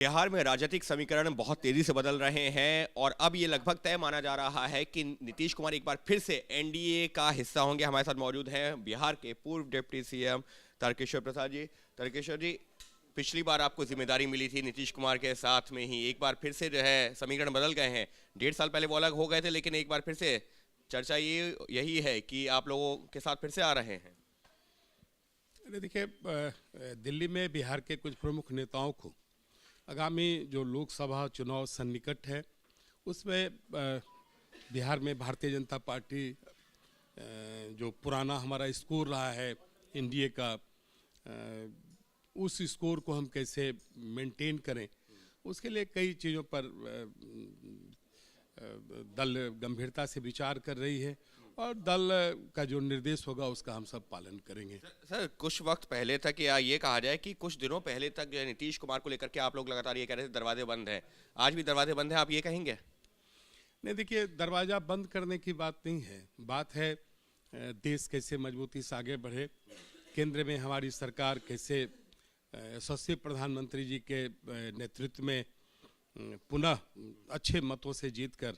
बिहार में राजनीतिक समीकरण बहुत तेजी से बदल रहे हैं और अब ये लगभग तय माना जा रहा है कि नीतीश कुमार एक बार फिर से एनडीए का हिस्सा होंगे। हमारे साथ मौजूद हैं बिहार के पूर्व डिप्टी सीएम तारकेश्वर प्रसाद जी। तारकेश्वर जी, पिछली बार आपको जिम्मेदारी मिली थी नीतीश कुमार के साथ में ही, एक बार फिर से जो है समीकरण बदल गए हैं। 1.5 साल पहले वो अलग हो गए थे, लेकिन एक बार फिर से चर्चा यही है कि आप लोगों के साथ फिर से आ रहे हैं। देखिए, दिल्ली में बिहार के कुछ प्रमुख नेताओं को आगामी जो लोकसभा चुनाव सन्निकट है उसमें बिहार में भारतीय जनता पार्टी जो पुराना हमारा स्कोर रहा है एनडीए का, उस स्कोर को हम कैसे मेंटेन करें, उसके लिए कई चीज़ों पर दल गंभीरता से विचार कर रही है और दल का जो निर्देश होगा उसका हम सब पालन करेंगे। सर, कुछ वक्त पहले तक या ये कहा जाए कि कुछ दिनों पहले तक जो नीतीश कुमार को लेकर के आप लोग लगातार ये कह रहे थे दरवाजे बंद हैं, आज भी दरवाजे बंद हैं, आप ये कहेंगे? नहीं, देखिए, दरवाज़ा बंद करने की बात नहीं है, बात है देश कैसे मजबूती से आगे बढ़े, केंद्र में हमारी सरकार कैसे यशस्वी प्रधानमंत्री जी के नेतृत्व में पुनः अच्छे मतों से जीतकर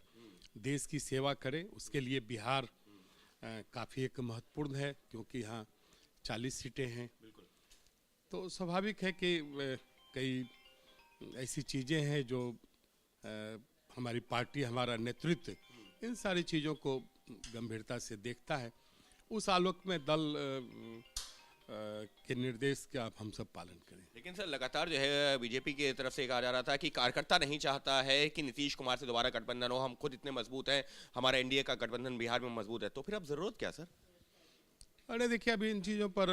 देश की सेवा करे। उसके लिए बिहार काफ़ी एक महत्वपूर्ण है, क्योंकि यहाँ 40 सीटें हैं। तो स्वाभाविक है कि कई ऐसी चीज़ें हैं जो हमारी पार्टी, हमारा नेतृत्व इन सारी चीज़ों को गंभीरता से देखता है। उस आलोक में दल के निर्देश का हम सब पालन करें। लेकिन सर, लगातार जो है बीजेपी की तरफ से कहा जा रहा था कि कार्यकर्ता नहीं चाहता है कि नीतीश कुमार से दोबारा गठबंधन हो, हम खुद इतने मजबूत हैं, हमारा एनडीए का गठबंधन बिहार में मजबूत है, तो फिर अब जरूरत क्या सर? अरे देखिए, अभी इन चीज़ों पर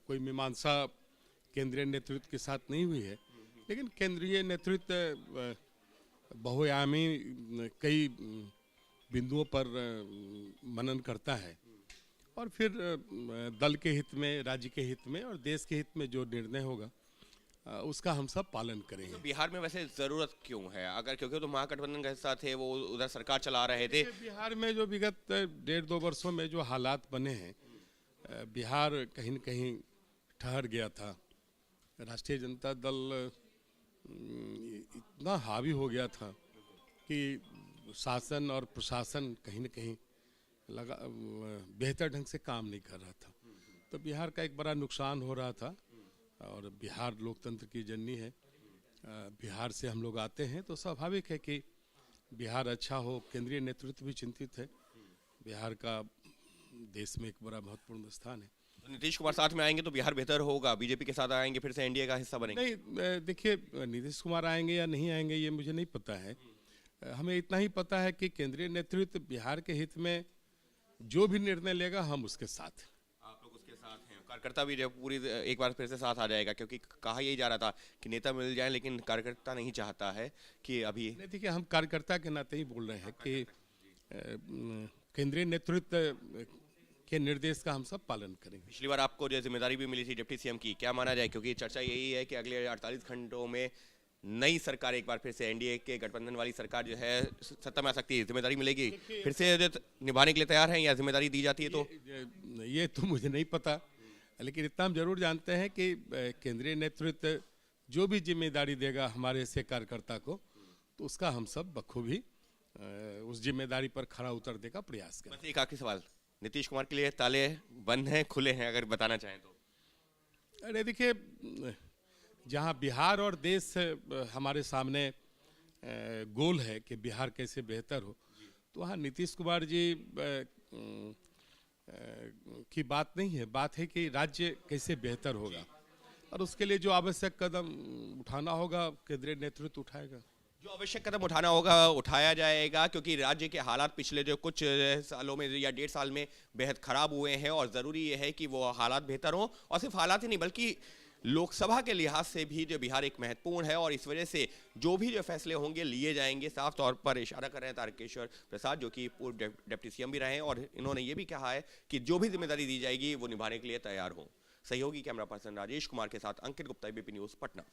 कोई मीमांसा केंद्रीय नेतृत्व के साथ नहीं हुई है, लेकिन केंद्रीय नेतृत्व बहुआयामी कई बिंदुओं पर मनन करता है और फिर दल के हित में, राज्य के हित में और देश के हित में जो निर्णय होगा उसका हम सब पालन करेंगे। तो बिहार में वैसे ज़रूरत क्यों है? अगर क्योंकि तो महागठबंधन का हिस्सा थे, वो उधर सरकार चला रहे थे। बिहार में जो विगत 1.5-2 वर्षों में जो हालात बने हैं, बिहार कहीं न कहीं ठहर गया था। राष्ट्रीय जनता दल इतना हावी हो गया था कि शासन और प्रशासन कहीं न कहीं बेहतर ढंग से काम नहीं कर रहा था। तो बिहार का एक बड़ा नुकसान हो रहा था और बिहार लोकतंत्र की जननी है। बिहार से हम लोग आते हैं तो स्वाभाविक है कि बिहार अच्छा हो। केंद्रीय नेतृत्व भी चिंतित है, बिहार का देश में एक बड़ा महत्वपूर्ण स्थान है। तो नीतीश कुमार साथ में आएंगे तो बिहार बेहतर होगा, बीजेपी के साथ आएंगे फिर से एनडीए का हिस्सा बनेंगे? नहीं, देखिए, नीतीश कुमार आएंगे या नहीं आएंगे ये मुझे नहीं पता है। हमें इतना ही पता है कि केंद्रीय नेतृत्व बिहार के हित में जो भी निर्णय लेगा हम उसके साथ। आप लोग उसके साथ हैं, कार्यकर्ता भी जो पूरी एक बार फिर से साथ आ जाएगा, क्योंकि कहा यही जा रहा था कि नेता मिल जाए, लेकिन कार्यकर्ता नहीं चाहता है कि अभी। नहीं, देखिए, हम कार्यकर्ता के नाते ही बोल रहे हैं कि केंद्रीय नेतृत्व के निर्देश का हम सब पालन करेंगे। पिछली बार आपको जो जिम्मेदारी भी मिली थी डिप्टी सीएम की, क्या माना जाए? क्योंकि चर्चा यही है कि अगले 48 घंटों में नई सरकार, एक बार फिर से एनडीए के गठबंधन वाली सरकार जो है सत्ता में आ सकती है, जिम्मेदारी मिलेगी फिर से निभाने के लिए तैयार हैं या जिम्मेदारी दी जाती है? तो ये तो मुझे नहीं पता, लेकिन इतना हम जरूर जानते हैं कि केंद्रीय नेतृत्व जो भी जिम्मेदारी देगा हमारे से कार्यकर्ता को, तो उसका हम सब बखूबी उस जिम्मेदारी पर खरा उतरने का प्रयास करें। बस एक आखिरी सवाल, नीतीश कुमार के लिए ताले बंद हैं, खुले हैं, अगर बताना चाहें तो? अरे देखिए, जहाँ बिहार और देश हमारे सामने गोल है कि बिहार कैसे बेहतर हो, तो वहाँ नीतीश कुमार जी की बात नहीं है, बात है कि राज्य कैसे बेहतर होगा और उसके लिए जो आवश्यक कदम उठाना होगा केंद्रीय नेतृत्व उठाएगा। जो आवश्यक कदम उठाना होगा उठाया जाएगा, क्योंकि राज्य के हालात पिछले जो कुछ सालों में या 1.5 साल में बेहद खराब हुए हैं और ज़रूरी ये है कि वो हालात बेहतर हों। और सिर्फ हालात ही नहीं, बल्कि लोकसभा के लिहाज से भी जो बिहार एक महत्वपूर्ण है और इस वजह से जो भी जो फैसले होंगे लिए जाएंगे। साफ तौर पर इशारा कर रहे हैं तारकेश्वर प्रसाद, जो कि पूर्व डिप्टी सीएम भी रहे हैं, और इन्होंने ये भी कहा है कि जो भी जिम्मेदारी दी जाएगी वो निभाने के लिए तैयार हों। सहयोगी कैमरा पर्सन राजेश कुमार के साथ अंकित गुप्ता, एबीपी न्यूज़, पटना।